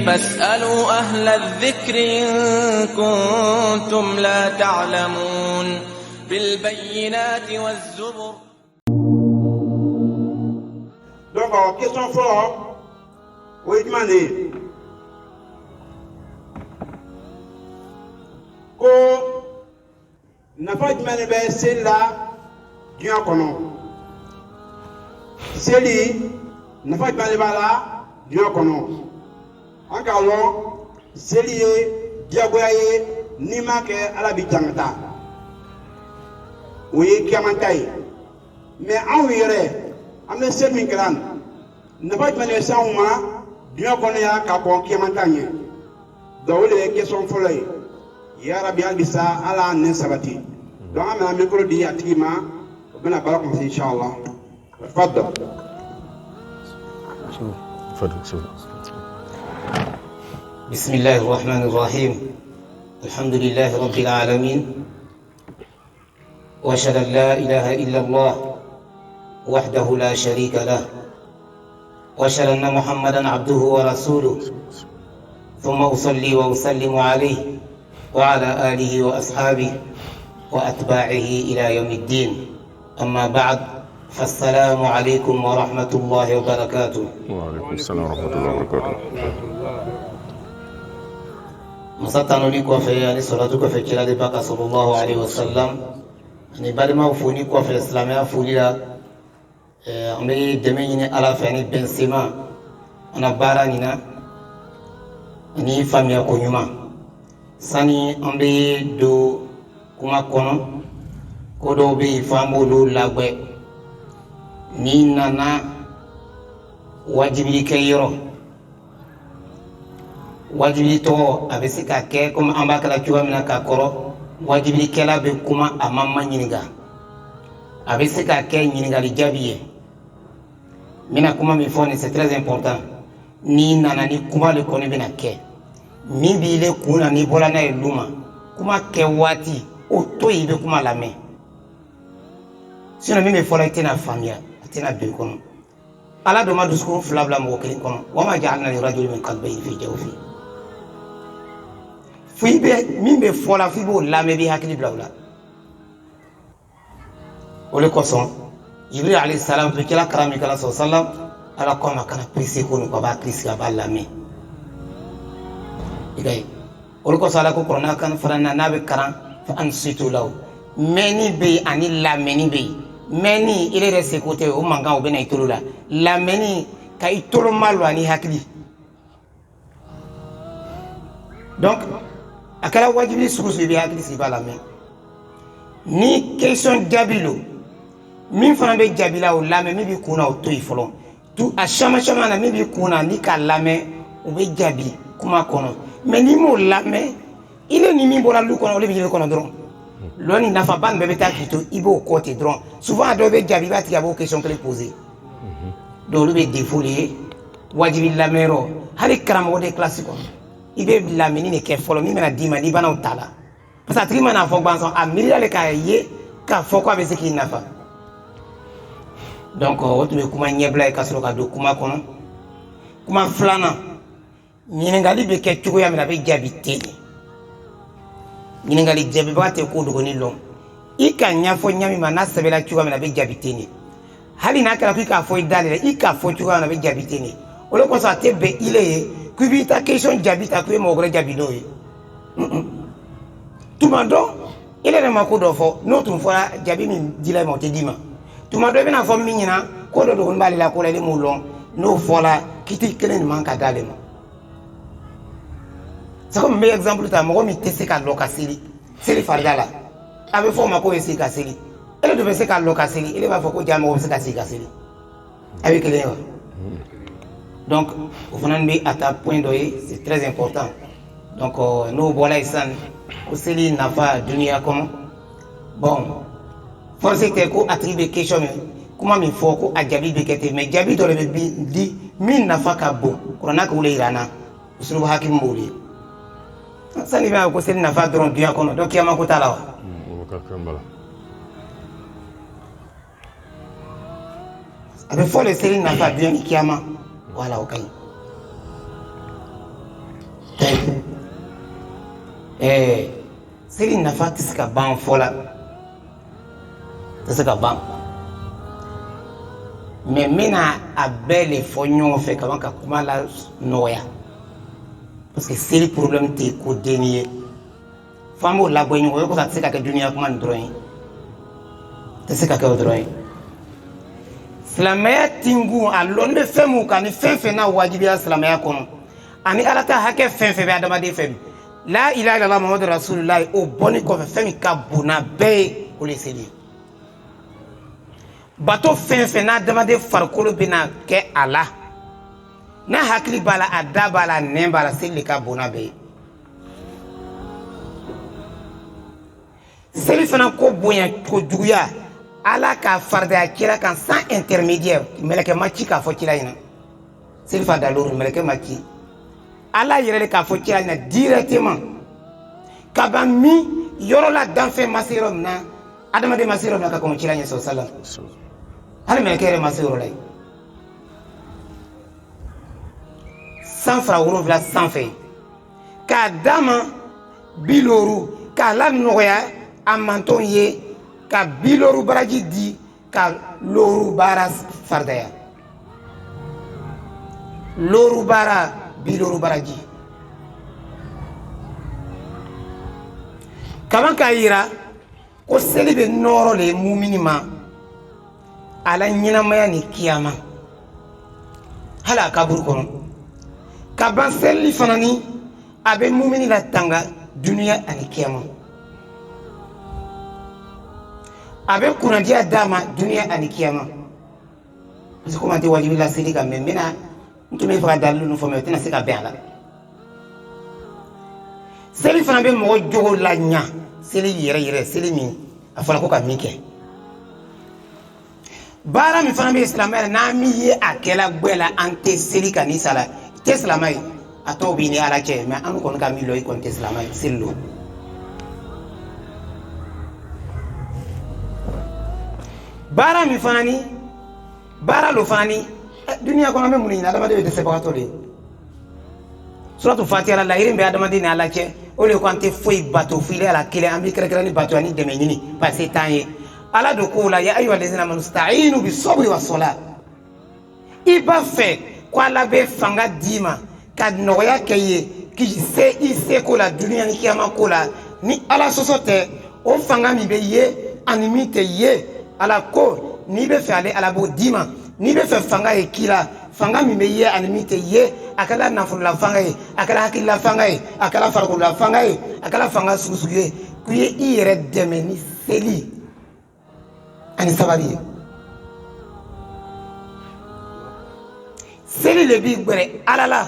فاسألوا أهل الذكر إن كنتم لا تعلمون بالبينات والزبر. Donc, question forte, oui, demandez. Ko nafa jumɛn bɛ seli la diɲɛ kɔnɔ? Seli nafa jumɛn b'a la diɲɛ kɔnɔ? An k'a lɔn seli ye diyagoya ye n'i m'a kɛ Ala b'i jangata. O ye kiyamata ye. Mais anw yɛrɛ an bɛ se min kɛra nafa jumɛn bɛ se anw ma diɲɛ kɔnɔ yan k'a kɔn kiyamata ɲɛ? Donc o de ye question fɔlɔ ye. Ya Rabbi Alisa ala ne sabati. Donc on a un micro dit à Tigima, on a parlé comme ça, Inch'Allah. Fadda. بسم الله الرحمن الرحيم الحمد لله رب العالمين وأشهد أن لا إله إلا الله وحده لا شريك له وأشهد أن محمدا عبده ورسوله ثم أصلي وأسلم عليه وعلى آله وأصحابه وأتباعه إلى يوم الدين. أما بعد فالسلام عليكم ورحمة الله وبركاته. وعليكم السلام ورحمة الله وبركاته. مساتانو ليكو في يعني صلاتك في كلا بقى صلى الله عليه وسلم. يعني بعد ما وفوني كو في الإسلام فولي لا أمي دميني على فاني بن سيما أنا بارانينا ni famia ko nyuma sani ambe do kuma kono ko do be famolo lagbe ni nana wajibi kayro wajibi to abesika ke kuma amba kala chuwa mina ka koro wajibi kala be kuma amamma nyiniga abesika ke nyiniga li jabiye mina kuma mi fone c'est très important ni nana ni kuma le kono bina ke min b'i le kunna n'i bɔra n'a ye luma kuma kɛ waati o to yen i bɛ kuma lamɛn sinon min bɛ fɔla i tɛna faamuya a tɛna don i kɔnɔ ala dɔ ma dusukun fila bila mɔgɔ kelen kɔnɔ wa ma ja'alna li rajulin min qalbayni fi jawfihi fo i bɛ min bɛ fɔla fo i b'o lamɛn i b'i hakili bila o la o de kosɔn Jibril alayhi salam tun kɛra karamɔgɔ min kɛra sallam ala ko a ma kana pressé ko nin ko a b'a hakili sigi a b'a lamɛn. Olu sala ko korona kan farana nabe karan fa ansitu law meni be ani la meni be meni ile rese kote o manga o bena itolo la la meni ka itolo malu ani hakili donc akala wajibi sukusu be hakili si bala me ni question jabilo min fana be jabila o lame mi bi kuna o toyi folo tu a chama na mi bi kuna ni ka lame o be jabi kuma kono mais ni mo lamɛ il est ni min bɔra lu kɔnɔ o de bɛ yɛlɛ kɔnɔ dɔrɔn lɔ ni nafa ba nin bɛɛ bɛ taa k'i to i b'o kɔ ten dɔrɔn souvent a dɔw bɛ jaabi i b'a tigi a b'o question kelen poser donc olu bɛ défaut de ye wajibi lamɛyɔrɔ hali karamɔgɔ de classe kɔnɔ i bɛ lamɛnni de kɛ fɔlɔ min bɛna d'i ma n'i banna o ta la parce que a tigi mana fɔ gbansɔn a miiriya de k'a ye k'a fɔ ko a bɛ se k'i nafa donc o tun bɛ kuma ɲɛbila ye ka sɔrɔ ka don kuma kɔnɔ kuma filanan ɲininkali bɛ kɛ cogoya min na a bɛ jaabi ten ɲininkali jaabibaga tɛ ko dogoni lɔn i ka ɲɛfɔ ɲami ma n'a sɛbɛnna cogoya min na a bɛ jaabi ten hali n'a kɛra ko i k'a fɔ i da de la i k'a fɔ cogoya min na a bɛ jaabi ten o de kosɔn a tɛ bɛn i le ye ko i b'i ta question jaabi ta ko i ye mɔgɔ wɛrɛ jaabi n'o ye tuma dɔ i yɛrɛ ma ko dɔ fɔ n'o tun fɔra jaabi min dila i ma o tɛ d'i ma tuma dɔ i bɛna fɔ min ɲɛna ko dɔ dogoni b'ale la ko la i m'o lɔn n'o fɔra kiti kelen nin man ka d'ale ma. C'est comme un meilleur exemple, tu as un qui te ka lokasili. C'est le fargala. Avec forme à quoi c'est cassé. Elle devait se ka lokasili. Il va falloir que tu se cassé. Avec les donc, au final, à ta point d'oeil, c'est très important. Donc, nous, voilà, ici, aussi, n'a pas dunia comme bon. Forcément, que ko attribuer quelque chose. Comment il faut ko ajabi bekete. Mais jabi dans le dit, min n'a pas ka bon. Qu'on a que les irana. Sur le hakim mouli. Sani bɛ ko seli nafa dɔrɔn dunya kɔnɔ donc kiyama ko t'a la wa a bɛ fɔ le seli nafa dunya ni kiyama wala o ka ɲi seli nafa tɛ se ka ban fɔ la tɛ se ka ban mais n bɛna a bɛɛ le fɔ ɲɔgɔn fɛ kaban ka kuma la nɔgɔya parce que seli problème tɛ ko denni ye f'an b'o labɔ ɲɔgɔn ye ko a tɛ se ka kɛ duniya kuma nin dɔrɔn ye tɛ se ka kɛ o dɔrɔn ye silamɛya tingu a lɔn bɛ fɛn mun kan ni fɛn fɛn n'a wajibiya silamɛya kɔnɔ ani ala ta hakɛ fɛn fɛn bɛ adamaden fɛ la ilaha illallah muhammadu rasulullah o bɔnni kɔfɛ fɛn min ka bon n'a bɛɛ ye o de ye seli ye bato fɛn fɛn n'a adamaden farikolo bɛna kɛ a la n'a hakili b'a la a da b'a la a nɛn b'a la seli de ka bon n'a bɛɛ ye seli fana ko bonya ko juguya ala ka faridaya kira kan sans intermédiaire mɛlɛkɛ ma ci k'a fɔ kira ɲɛna seli fa dalori mɛlɛkɛ ma ci ala yɛrɛ de k'a fɔ kira ɲɛna directement ka ban min yɔrɔ la danfɛn ma se yɔrɔ min na adamaden ma se yɔrɔ min na ka kɔn kira ɲɛ sallam hali mɛlɛkɛ yɛrɛ ma se yɔrɔ la ye 100 francs 7 sanfɛ k'a d'a ma 60 k'a la nɔgɔya a mantɔn ye ka 60 baraji di ka loru baara faridaya loru baara 60 baraji kaman k'a yira ko seli bɛ nɔɔrɔ le mumini ma ala ɲɛnamaya ni kiyama hali a kaburu kɔnɔ ka ban seli fana ni a bɛ mumini la tanga duniya ani kiyama a bɛ kunnadiya d'a ma duniya ani kiyama parce que comme an tɛ wajibi la seli kan mais n bɛna n tun bɛ fɛ ka dalilu ninnu fɔ mais o tɛna se ka bɛn a la seli fana bɛ mɔgɔ jogo la ɲa seli yɛrɛ yɛrɛ seli min a fɔra ko ka min kɛ baara min fana bɛ silamɛya la n'an min ye a kɛla gbɛ la an tɛ seli kan ni sala i tɛ silamɛ ye a tɔw b'i ni ala cɛ mais an kɔni ka min lɔ i kɔni tɛ silamɛ ye seli lo baara min fana ni baara lo fana ni duniya kɔnɔ an bɛ mun ɲini adamaden bɛ dɛsɛbagatɔ de ye suratu fatiha la yirin bɛ adamaden ni ala cɛ o de ko an tɛ foyi bato fili ala kelen an bɛ kɛrɛkɛrɛ ni bato ani dɛmɛ ɲini parce que t'an ye ala do ko la ya ayyuha allazina amanu sta'inu bis sabri was salat i b'a fɛ ko ala bɛ fanga d'i ma ka nɔgɔya kɛ ye k'i se i seko la duniya ni kiyama ko la ni ala sɔsɔ tɛ o fanga min bɛ ye ani min tɛ ye ala ko n'i bɛ fɛ ale ala b'o d'i ma n'i bɛ fɛ fanga ye k'i la fanga min bɛ ye ani min tɛ ye a kɛra nafolola fanga ye a kɛra hakilila fanga ye a kɛra farikolola fanga ye a kɛra fanga sugu ye k'u ye i yɛrɛ dɛmɛ ni seli ani sabali ye seli le b'i gbɛrɛ ala la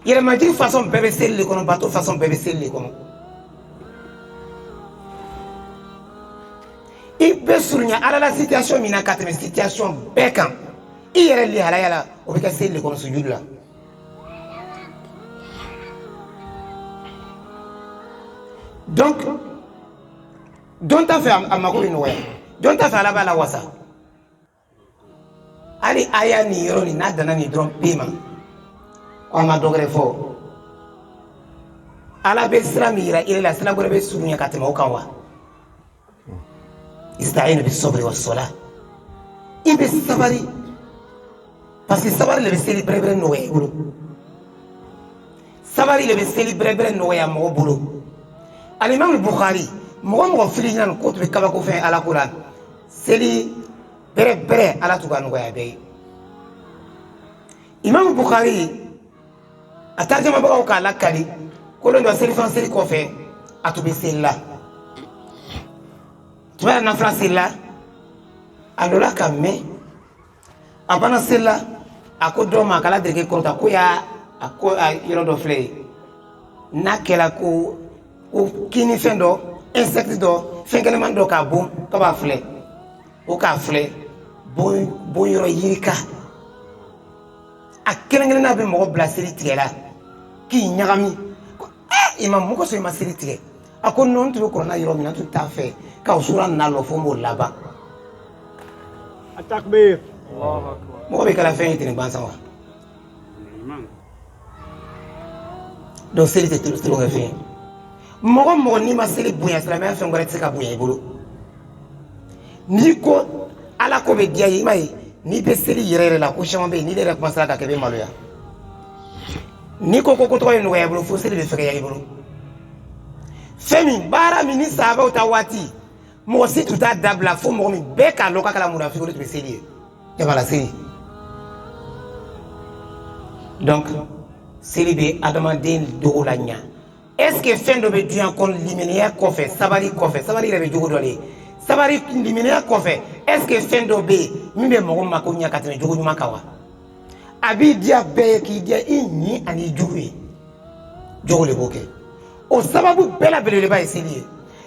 yɛrɛmajigi façon bɛɛ bɛ seli le kɔnɔ bato façon bɛɛ bɛ seli le kɔnɔ i bɛ surunya ala la situation min na ka tɛmɛ situation bɛɛ kan i yɛrɛ lihalaya la o bɛ kɛ seli le kɔnɔ sujudu la donc jɔn t'a fɛ a mako bɛ nɔgɔya jɔn t'a fɛ ala b'a la wasa hali a y'a nin yɔrɔ nin n'a danna nin dɔrɔn pe ma ko a ma dɔ wɛrɛ fɔ ala bɛ sira min yira i la sira wɛrɛ bɛ surunya ka tɛmɛ o kan wa ista'inu bis sabri was salat i bɛ sabari parce que sabari le bɛ seli bɛrɛbɛrɛ nɔgɔya i bolo sabari le bɛ seli bɛrɛbɛrɛ nɔgɔya mɔgɔ bolo alimami bukhari mɔgɔ mɔgɔ fili ɲina ko tun bɛ kabako fɛn ala ko la seli bɛrɛbɛrɛ ala t'u ka nɔgɔya bɛɛ ye imam bukhari a tarjamabagaw k'a lakali kolon dɔ selifana seli kɔfɛ a tun bɛ seli la tuma na nafila seli la a lola ka mɛn a banna seli la a ko dɔ ma a k'ala dereke kɔrɔta ko a yɔrɔ dɔ filɛ ye n'a kɛra ko kini fɛn dɔ insecte dɔ fɛn kɛnɛman dɔ k'a bon k'a b'a filɛ o k'a filɛ bon yɔrɔ yirika a kelen-kelenna bɛ mɔgɔ bila seli tigɛ la k'i ɲagami imam mun kosɔn i ma seli tigɛ a ko non tun bɛ kɔrɔna yɔrɔ min na tun t'a fɛ k'aw sura nalɔ fo n b'o laban mɔgɔ bɛ kɛra fɛn ye ten gansan wa donc seli tɛ tulonkɛ fɛn ye mɔgɔ mɔgɔ n'i ma seli bonya silamɛya fɛn wɛrɛ tɛ se ka bonya i bolo n'i ko ala ko bɛ diya ye i m'a ye n'i bɛ seli yɛrɛ yɛrɛ la ko caman bɛ yen n'i yɛrɛ commencera ka kɛ i bɛ maloya n'i ko tɔgɔ ye nɔgɔya i bolo fo seli bɛ fɛgɛya i bolo fɛn min baara min ni sahabaw ta waati mɔgɔ si tun t'a dabila fo mɔgɔ min bɛɛ k'a lɔn k'a kɛra munafiki o de tun bɛ seli ye jamana seli donc seli bɛ adamaden dogo la ɲa est ce que fɛn dɔ bɛ diɲɛ kɔnɔ limaniya kɔfɛ sabali yɛrɛ bɛ jogo dɔ de ye sabali limaniya kɔfɛ est ce que fɛn dɔ bɛ yen min bɛ mɔgɔ mako ɲa ka tɛmɛ jogo ɲuman kan wa a b'i diya bɛɛ ye k'i diya i ɲi ani i jugu ye jogo de b'o kɛ o sababu bɛɛ la belebeleba ye seli ye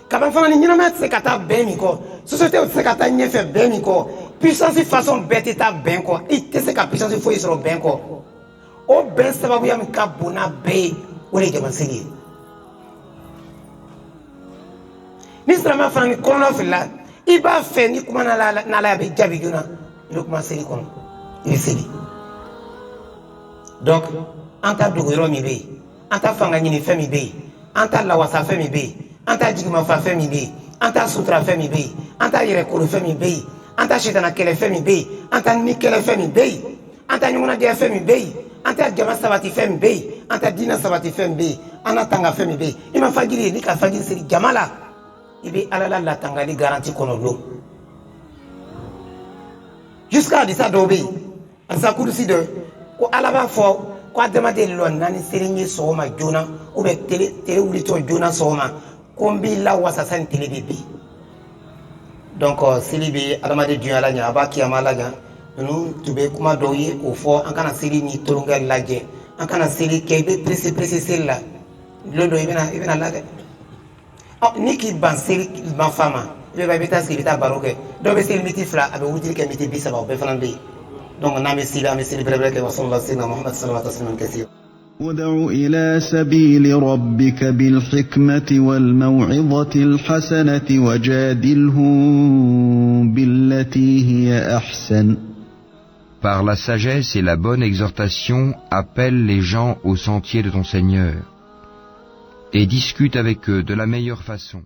kaban fana ni ɲɛnamaya tɛ se ka taa bɛn min kɔ société tɛ se ka taa ɲɛfɛ bɛn min kɔ puissance façon bɛɛ tɛ taa bɛn kɔ i tɛ se ka puissance foyi sɔrɔ bɛn kɔ o bɛn sababuya min ka bon n'a bɛɛ ye o de ye jama seli ye ni silamɛya fana ni kɔnɔna filila i b'a fɛ ni kuma n'ala a bɛ jaabi joona i bɛ kuma seli kɔnɔ i bɛ seli donc an ta dogo yɔrɔ min bɛ yen an ta fanga ɲini fɛn min bɛ yen an ta lawasa fɛn min bɛ yen an ta jigimafa fɛn min bɛ yen an ta sutura fɛn min bɛ yen an ta yɛrɛkolo fɛn min bɛ yen an ta sitana kɛlɛ fɛn min bɛ yen an ta ni kɛlɛ fɛn min bɛ yen an ta ɲɔgɔnnadiya fɛn min bɛ yen an ta jama sabati fɛn min bɛ yen an ta diinɛ sabati fɛn min bɛ yen an na tanga fɛn min bɛ yen i ma fajiri ye ni ka fajiri siri jama la i bɛ ala la latangali garanti kɔnɔ don jusqu'à hadisa dɔw bɛ yen hadisa kurusi dɔ ko ala b'a fɔ ko adamaden lɔ naani seli ye sɔgɔma joona ou bien tele wulitɔ joona sɔgɔma ko n b'i la wasasa ni tele bɛ bin donc seli bɛ adamaden dunya la ɲa a b'a kiyama la ɲa ninnu tun bɛ kuma dɔw ye k'o fɔ an kana seli ni tolonkɛ lajɛ an kana seli kɛ i bɛ pressé seli la don dɔ i bɛna la dɛ ni k'i ban seli ban fa ma i bɛ taa sigi i bɛ taa baro kɛ dɔw bɛ seli miniti fila a bɛ wutiri kɛ miniti 30 o bɛɛ fana bɛ yen donc n'an bɛ seli bɛrɛbɛrɛ kɛ wa sallallahu alaihi wa sallam Muhammad sallallahu alaihi wa sallam kɛse ادع إلى سبيل ربك بالحكمة والموعظة الحسنة وجادلهم بالتي هي أحسن. Par la sagesse et la bonne exhortation, appelle les gens au sentier de ton Seigneur et discute avec eux de la meilleure façon.